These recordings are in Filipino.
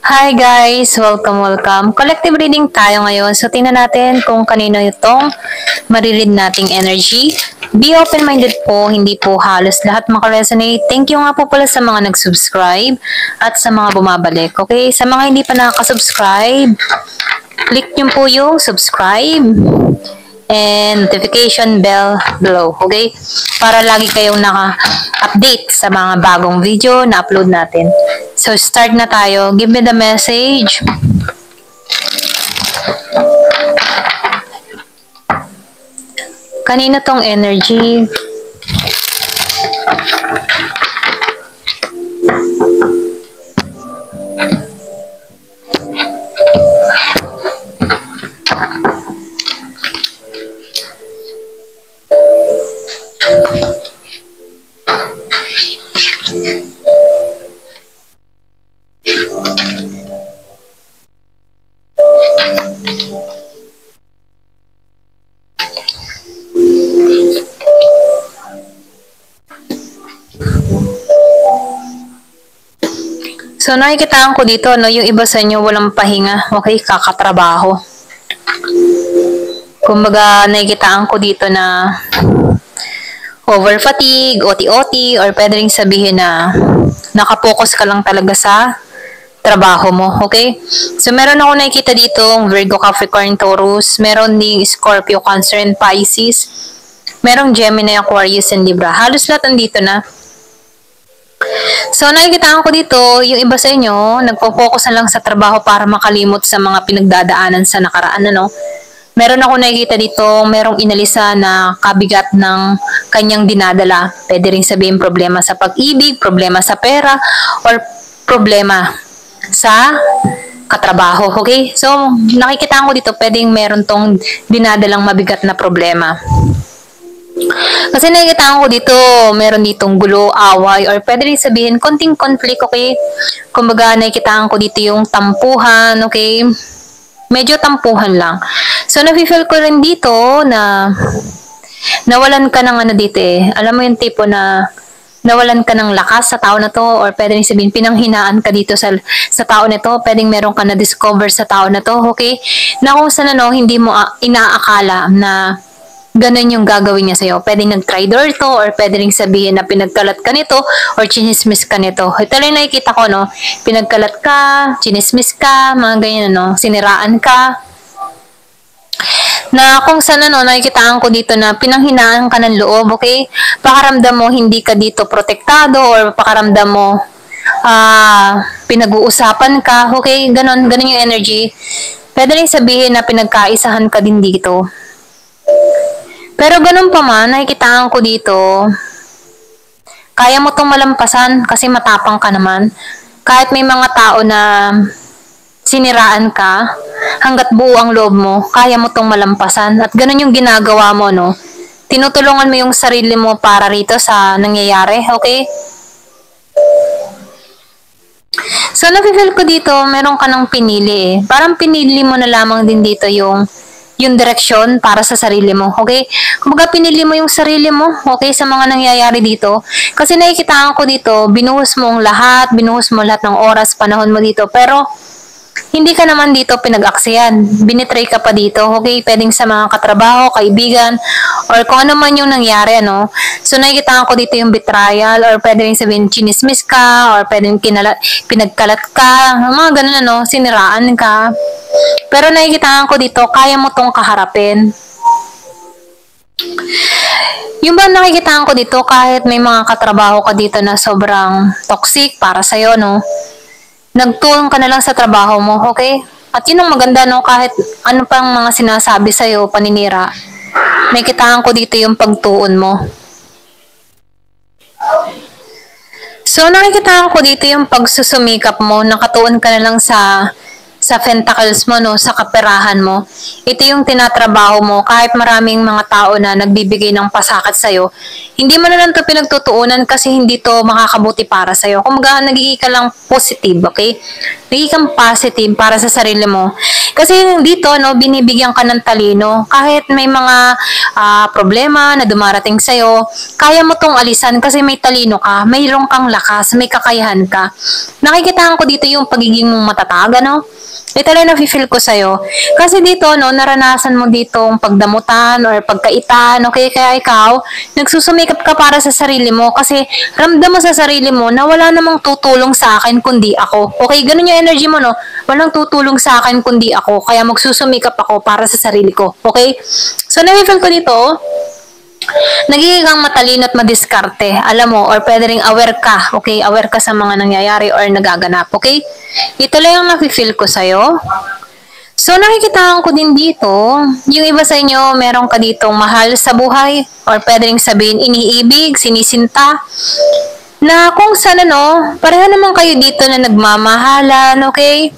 Hi guys! Welcome! Collective reading tayo ngayon. So, tingnan natin kung kanino itong mariread nating energy. Be open-minded po, hindi po halos lahat makaresonate. Thank you nga po pala sa mga nag-subscribe at sa mga bumabalik. Okay? Sa mga hindi pa nakaka-subscribe, click nyo po yung subscribe and notification bell below. Okay? Para lagi kayong naka-update sa mga bagong video na upload natin. So, start na tayo. Give me the message. Kanina tong energy. So, nakikitaan ko dito, no, yung iba sa inyo walang pahinga. Okay, kakatrabaho. Kumbaga, nakikitaan ko dito na over fatigue, OT-OT, or pwede rin sabihin na nakapokus ka lang talaga sa trabaho mo, okay? So, meron ako nakikita dito Virgo, Capricorn, Taurus. Meron ding Scorpio, Cancer, and Pisces. Merong Gemini, Aquarius, and Libra. Halos lahat andito na. So, nakikitaan ko dito, yung iba sa inyo, nagpo-focus na lang sa trabaho para makalimot sa mga pinagdadaanan sa nakaraan, ano? Meron ako nakikita dito, merong inalisa na kabigat ng kanyang dinadala. Pwede rin sabihin problema sa pag-ibig, problema sa pera, or problema sa katrabaho, okay? So, nakikitaan ko dito, pwedeng meron tong dinadalang mabigat na problema. Kasi nakikita ko dito, meron ditong gulo, away, or pwede rin sabihin, konting conflict, okay? Kumbaga, nakikita ko dito yung tampuhan, okay? Medyo tampuhan lang. So, nafe-feel ko rin dito na nawalan ka ng ano dito eh. Alam mo yung tipo na nawalan ka ng lakas sa tao na to, or pwede rin sabihin, pinanghinaan ka dito sa tao na to, pwedeng meron ka na-discover sa tao na to, okay? Na kung saan ano, hindi mo inaakala na ganun yung gagawin niya sa'yo. Pwede nag-traitor to, or pwede rin sabihin na pinagkalat ka nito, or chinismis ka nito. Ito lang nakikita ko, no? Pinagkalat ka, chinismis ka, mga ganyan, no? Siniraan ka. Na kung saan, ano, nakikitaan ko dito na pinanghinaan ka ng loob, okay? Pakaramdam mo, hindi ka dito protektado, or pakaramdam mo, pinag-uusapan ka, okay? Ganun yung energy. Pwede rin sabihin na pinagkaisahan ka din dito. Pero ganun pa man, nakikitaan ko dito, kaya mo tong malampasan kasi matapang ka naman. Kahit may mga tao na siniraan ka, hanggat buo ang loob mo, kaya mo tong malampasan. At ganun yung ginagawa mo, no? Tinutulungan mo yung sarili mo para rito sa nangyayari, okay? So, nafe-feel ko dito, meron ka ng pinili eh. Parang pinili mo na lamang din dito yung direksyon para sa sarili mo, okay? Kumbaga, pinili mo yung sarili mo, okay, sa mga nangyayari dito. Kasi nakikitaan ko dito, binuhos mo ang lahat, binuhos mo lahat ng oras, panahon mo dito, pero hindi ka naman dito pinag-aksiyan. Binitray ka pa dito, okay? Pwedeng sa mga katrabaho, kaibigan, or kung ano man yung nangyari, ano? So, nakikitaan ko dito yung betrayal, or pwede rin sabihin, chinismis ka, or pwedeng pinagkalat ka, mga ganun, ano? Siniraan ka. Pero nakikitaan ko dito, kaya mo tong kaharapin. Yung ba nakikitaan ko dito, kahit may mga katrabaho ka dito na sobrang toxic para sa'yo, no? Nagtuon ka na lang sa trabaho mo, okay? At yun ang maganda, no? Kahit ano pang mga sinasabi sa'yo, paninira, nakikitaan ko dito yung pagtuon mo. So, nakikitaan ko dito yung pagsusumikap mo, nakatuon ka na lang sa pentacles mo, no, sa kaperahan mo. Ito yung tinatrabaho mo, kahit maraming mga tao na nagbibigay ng pasakit sa'yo, hindi mo na lang ito pinagtutuunan kasi hindi to makakabuti para sa'yo. Kung nagiging ka lang positive, okay? Naging positive para sa sarili mo. Kasi dito, no, binibigyan ka ng talino. Kahit may mga problema na dumarating sa'yo, kaya mo tong alisan kasi may talino ka, mayroon kang lakas, may kakayahan ka. Nakikitaan ko dito yung pagiging matatag, no? Ito lang na-feel ko sa'yo. Kasi dito, no, naranasan mo ditong pagdamutan or pagkaitan, okay? Kaya ikaw, nagsusumikap ka para sa sarili mo kasi ramdam mo sa sarili mo na wala namang tutulong sa akin kundi ako. Okay, ganun yung energy mo, no? Walang tutulong sa akin kundi ako. Kaya magsusumikap ako para sa sarili ko. Okay? So, na-feel ko dito, nagiging kang matalino at madiskarte, alam mo, or pwede ring aware ka, okay? Aware ka sa mga nangyayari or nagaganap, okay? Ito lang yung nafe-feel ko sa'yo. So, nakikitaan ko din dito, yung iba sa inyo, meron ka ditong mahal sa buhay, or pwede ring sabihin, iniibig, sinisinta, na kung saan pareho naman kayo dito na nagmamahalan, okay?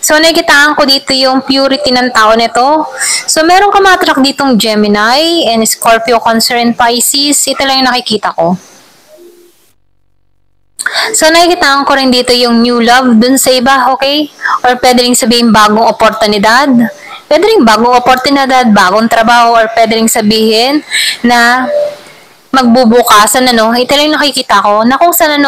So, nakikitaan ko dito yung purity ng tao nito. So, meron ka matrak ditong Gemini and Scorpio, Cancer, and Pisces. Ito lang yung nakikita ko. So, nakikitaan ko rin dito yung new love dun sa iba, okay? Or pwede rin sabihin bagong oportunidad. Pwede rin bagong oportunidad, bagong trabaho, or pwede rin sabihin na magbubukasan, ito lang nakikita ko, na kung saan,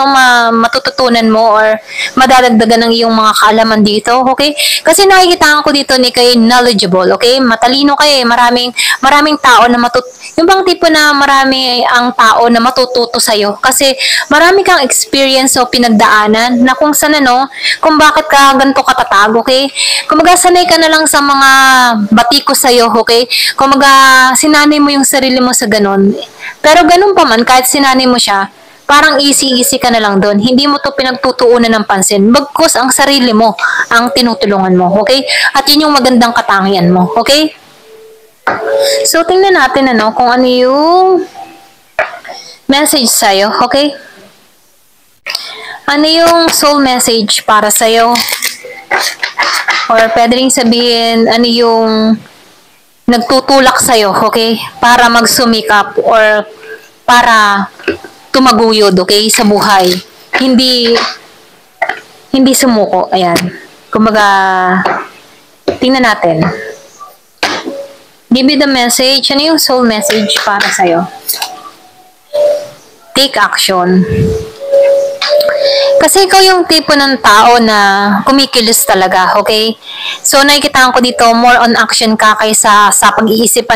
matututunan mo or madadagdagan ng iyong mga kaalaman dito, okay? Kasi nakikita ko dito ni kayo knowledgeable, okay? Matalino kayo, maraming tao na yung bang tipo na marami ang tao na matututo sa'yo. Kasi marami kang experience o pinagdaanan na kung saan, kung bakit ka ganito katatag, okay? Kumaga, sanay ka na lang sa mga batiko sa'yo, okay? Kumaga, sinanay mo yung sarili mo sa ganun. Pero ganun pa man, kahit sinanay mo siya, parang easy-easy ka na lang doon. Hindi mo to pinagtutuunan ng pansin. Bagkus ang sarili mo ang tinutulungan mo, okay? At yun yung magandang katangian mo, okay? So, tingnan natin kung ano yung message sa'yo, okay? Ano yung soul message para sa'yo? Or pwede rin sabihin, ano yung nagtutulak sa'yo, okay? Para magsumikap or para tumaguyod, okay? Sa buhay. Hindi sumuko. Ayan. Kumbaga, tingnan natin. Give me the message. Ano yung soul message para sa'yo? Take action. Kasi ikaw yung tipo ng tao na kumikilos talaga, okay? So, nakikitaan ko dito, more on action ka kaysa sa pag-iisip,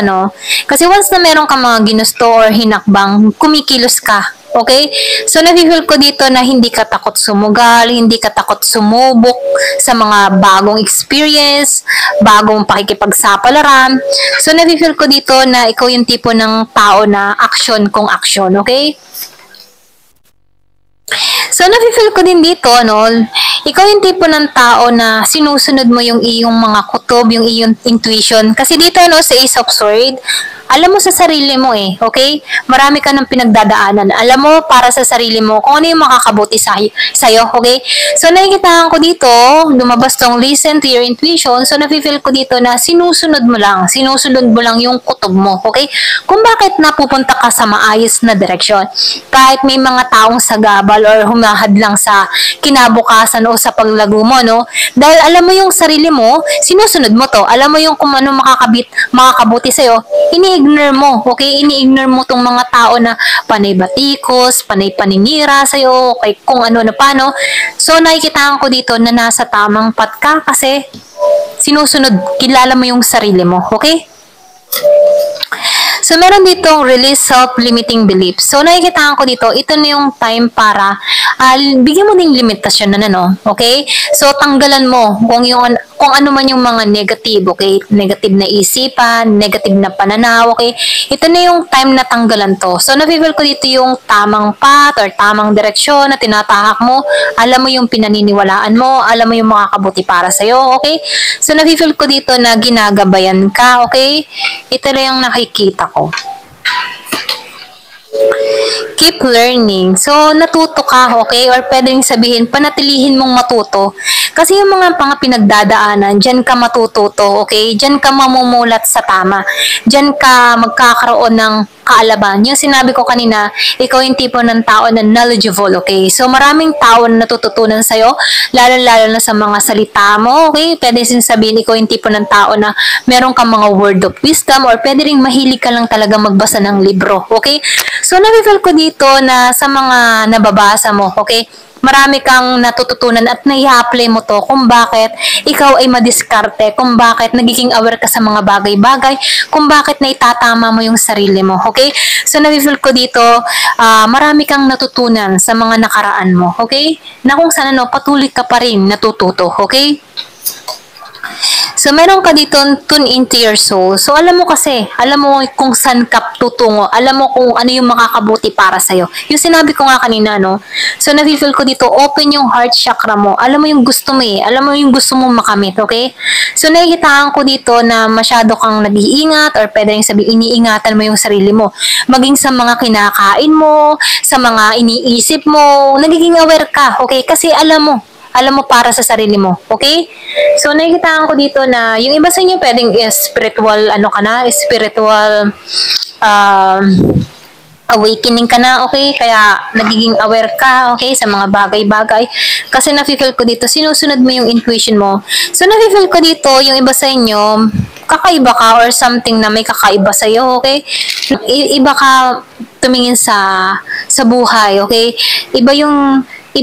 Kasi once na meron ka mga ginusto or hinakbang, kumikilos ka, okay? So, nafe-feel ko dito na hindi ka takot sumugal, hindi ka takot sumubok sa mga bagong experience, bagong pakikipagsapalaran. So, nafe-feel ko dito na ikaw yung tipo ng tao na action kung action, okay? So, nafe-feel ko din dito, ikaw yung tipo ng tao na sinusunod mo yung iyong mga kutob, yung iyong intuition. Kasi dito, sa Ace of Swords, alam mo sa sarili mo okay? Marami ka ng pinagdadaanan. Alam mo para sa sarili mo kung ano yung makakabuti sa'yo, okay? So, nakikitaan ko dito, lumabas tong listen to your intuition. So, nafe-feel ko dito na sinusunod mo lang yung kutob mo, okay? Kung bakit napupunta ka sa maayos na direksyon. Kahit may mga taong sagabal or humahad lang sa kinabukasan o sa paglago mo, Dahil alam mo yung sarili mo, sinusunod mo to. Alam mo yung kung ano makakabuti sa'yo, ini-ignore mo, okay? Ini-ignore mo tong mga tao na panay batikos, panay paninira sa'yo, okay, kung ano na paano. So, nakikitaan ko dito na nasa tamang path ka kasi sinusunod, kilala mo yung sarili mo, okay? So, meron ditong release self-limiting beliefs. So, nakikitaan ko dito, ito na yung time para bigyan mo ding limitasyon okay? So, tanggalan mo kung ano man yung mga negative, okay? Negative na isipan, negative na pananaw, okay? Ito na yung time na tanggalan to. So, nafe-feel ko dito yung tamang path or tamang direksyon na tinatahak mo. Alam mo yung pinaniniwalaan mo, alam mo yung makakabuti para sa'yo, okay? So, nafe-feel ko dito na ginagabayan ka, okay? Ito na yung nakikita ko. Keep learning. So, natuto ka, okay? Or pwedeng sabihin, panatilihin mong matuto. Kasi yung mga pinagdadaanan, dyan ka matututo, okay? Dyan ka mamumulat sa tama. Dyan ka magkakaroon ng kaalaman. Yung sinabi ko kanina, ikaw yung tipo ng tao na knowledgeable, okay? So, maraming tao na natututunan sa'yo, lalo-lalo na sa mga salita mo, okay? Pwede sabihin, ikaw yung tipo ng tao na meron kang mga word of wisdom or pwede rin mahilig ka lang talaga magbasa ng libro, okay? So, na-feel ko dito na sa mga nababasa mo, okay? Marami kang natututunan at nai-apply mo to kung bakit ikaw ay madiskarte, kung bakit nagiging aware ka sa mga bagay-bagay, kung bakit naitatama mo yung sarili mo, okay? So, na-feel ko dito, marami kang natutunan sa mga nakaraan mo, okay? Na kung saan patuloy ka pa rin natututo, okay? So, meron ka dito tune into your soul. So, alam mo kung saan ka tutungo. Alam mo kung ano yung makakabuti para sa'yo. Yung sinabi ko nga kanina, no? So, na-feel ko dito, open yung heart chakra mo. Alam mo yung gusto mo eh. Alam mo yung gusto mong makamit, okay? So, nakikitaan ko dito na masyado kang nag-iingat or pwede rin sabihin, iniingatan mo yung sarili mo. Maging sa mga kinakain mo, sa mga iniisip mo, nagiging aware ka, okay? Kasi alam mo para sa sarili mo, okay? So, nakikitaan ko dito na yung iba sa inyo pwedeng spiritual, spiritual awakening ka na, okay? Kaya nagiging aware ka, okay, sa mga bagay-bagay. Kasi na-feel ko dito, sinusunod mo yung intuition mo. So, na-feel ko dito, yung iba sa inyo, kakaiba ka or something na may kakaiba sa'yo, okay? Iba ka tumingin sa buhay, okay? Iba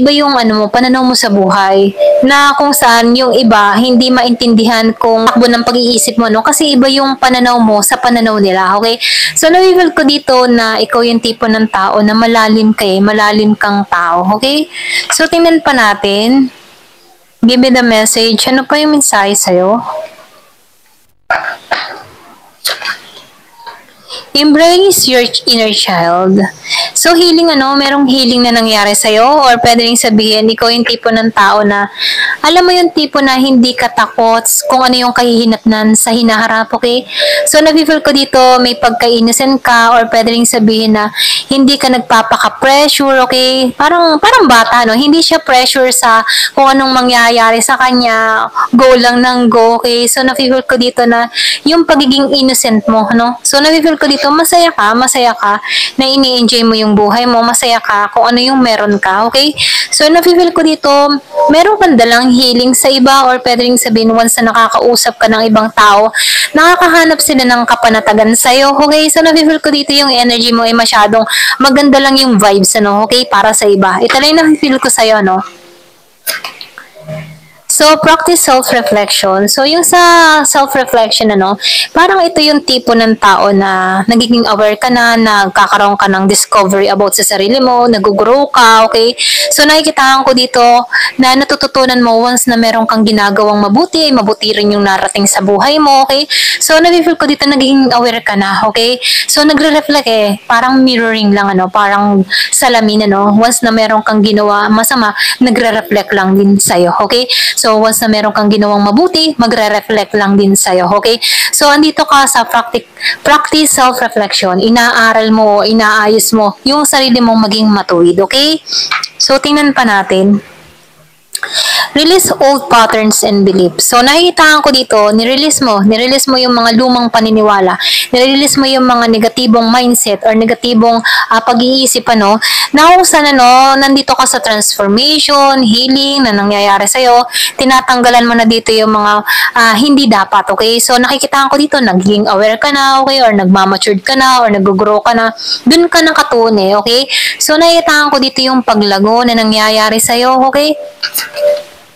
yung pananaw mo sa buhay na kung saan yung iba hindi maintindihan kung takbo ng pag-iisip mo, no? Kasi iba yung pananaw mo sa pananaw nila, okay? So, na-feel ko dito na ikaw yung tipo ng tao na malalim kang tao, okay? So, tingnan pa natin. Give me the message. Ano pa yung mensahe sa'yo? Embrace your inner child. So, healing merong healing na nangyari sa'yo or pwede rin sabihin, ikaw yung tipo ng tao na, alam mo yung tipo na hindi ka takot kung ano yung kahihinatnan sa hinaharap, okay? So, na-feel ko dito, may pagka-innocent ka or pwede rin sabihin na hindi ka nagpapaka-pressure, okay? Parang bata, no? Hindi siya pressure sa kung anong mangyayari sa kanya, go lang ng go, okay? So, na-feel ko dito na yung pagiging innocent mo, no? So, na-feel ko dito, masaya ka na ini-enjoy mo yung buhay mo, masaya ka kung ano yung meron ka, okay? So, na-feel ko dito, meron kang dalang healing sa iba or pwede rin sabihin once na nakakausap ka ng ibang tao, nakakahanap sila ng kapanatagan sa'yo, okay? So, na-feel ko dito yung energy mo ay masyadong maganda lang yung vibes, okay? Para sa iba. Ito lang yung na-feel ko sa'yo, no? So, practice self-reflection. So, yung sa self-reflection, parang ito yung tipo ng tao na nagiging aware ka na, nagkakaroon ka ng discovery about sa sarili mo, nag-grow ka, okay? So, nakikitaan ko dito na natututunan mo once na meron kang ginagawang mabuti rin yung narating sa buhay mo, okay? So, na-feel ko dito nagiging aware ka na, okay? So, nagre-reflect parang mirroring lang, parang salamin, once na meron kang ginawa masama, nagre-reflect lang din sa'yo, okay? So, once na meron kang ginawang mabuti, magre-reflect lang din sa'yo, okay? So, andito ka sa practice self-reflection. Inaaral mo, inaayos mo yung sarili mong maging matuwid, okay? So, tingnan pa natin. Release old patterns and beliefs. So, nakikita ko dito, nirelease mo yung mga lumang paniniwala, nirelease mo yung mga negatibong mindset or negatibong pag-iisip, na kung saan, nandito ka sa transformation, healing na nangyayari sa'yo, tinatanggalan mo na dito yung mga hindi dapat, okay? So, nakikita ko dito, naging aware ka na, okay? Or nagmamatured ka na, or nag-grow ka na, dun ka nakatune, okay? So, nakikita ko dito yung paglago na nangyayari sa'yo, okay?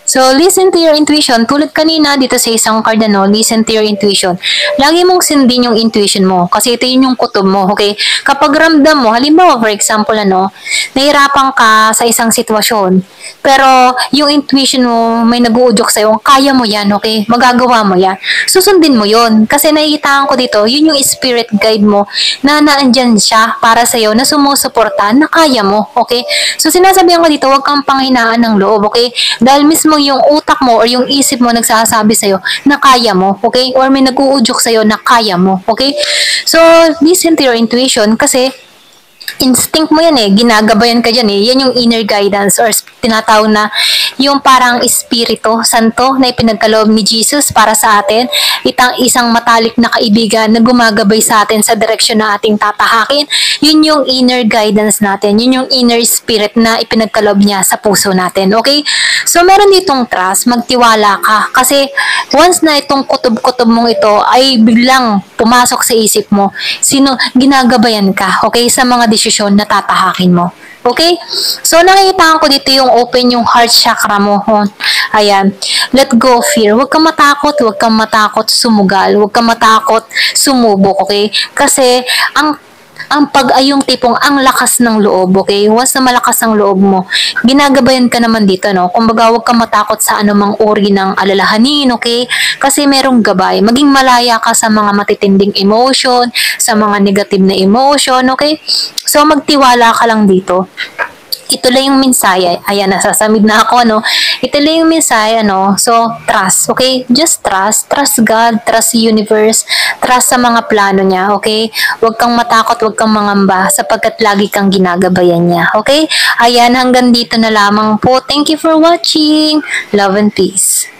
So, listen to your intuition. Tulad kanina dito sa isang card, listen to your intuition. Lagi mong sundin yung intuition mo kasi ito yun yung kutob mo, okay? Kapag ramdam mo, halimbawa, for example, nahirapan ka sa isang sitwasyon, pero yung intuition mo may nag-uudyok sa'yo, kaya mo yan, okay? Magagawa mo yan. Susundin mo yun kasi nakikita ko dito, yun yung spirit guide mo na naandyan siya para sa'yo na sumusuporta na kaya mo, okay? So, sinasabihan ko dito, huwag kang panghinaan ng loob, okay? Dahil mismo yung utak mo or yung isip mo nagsasabi sa'yo na kaya mo, okay? Or may nag-uudyok sa'yo na kaya mo, okay? So, listen to your intuition kasi instinct mo yan eh, ginagabayan ka dyan eh. Yan yung inner guidance or tinatawag na yung parang Espiritu Santo na ipinagkaloob ni Jesus para sa atin. Isang matalik na kaibigan na gumagabay sa atin sa direksyon na ating tatahakin. Yun yung inner guidance natin. Yun yung inner spirit na ipinagkaloob niya sa puso natin. Okay? So, meron ditong trust. Magtiwala ka. Kasi once na itong kutob-kutob mong ito ay biglang pumasok sa isip mo, ginagabayan ka, okay, sa mga desisyon na tatahakin mo. Okay? So, nakikita ko dito yung open yung heart chakra mo. Oh. Ayan. Let go of fear. Huwag kang matakot. Huwag kang matakot sumugal. Huwag kang matakot sumubok. Okay? Kasi, yung tipong ang lakas ng loob, okay? Once na malakas ang loob mo, ginagabayan ka naman dito, no? Kumbaga, huwag kang matakot sa anumang uri ng alalahanin, okay? Kasi merong gabay. Maging malaya ka sa mga matitinding emotion, sa mga negative na emotion, okay? So, magtiwala ka lang dito. Ito lang yung mensahe. Ayan, nasasamid na ako, no? Ito lang yung mensahe, ano? So, trust, okay? Just trust. Trust God, trust universe, trust sa mga plano niya, okay? Huwag kang matakot, huwag kang mangamba sapagkat lagi kang ginagabayan niya, okay? Ayan, hanggang dito na lamang po. Thank you for watching. Love and peace.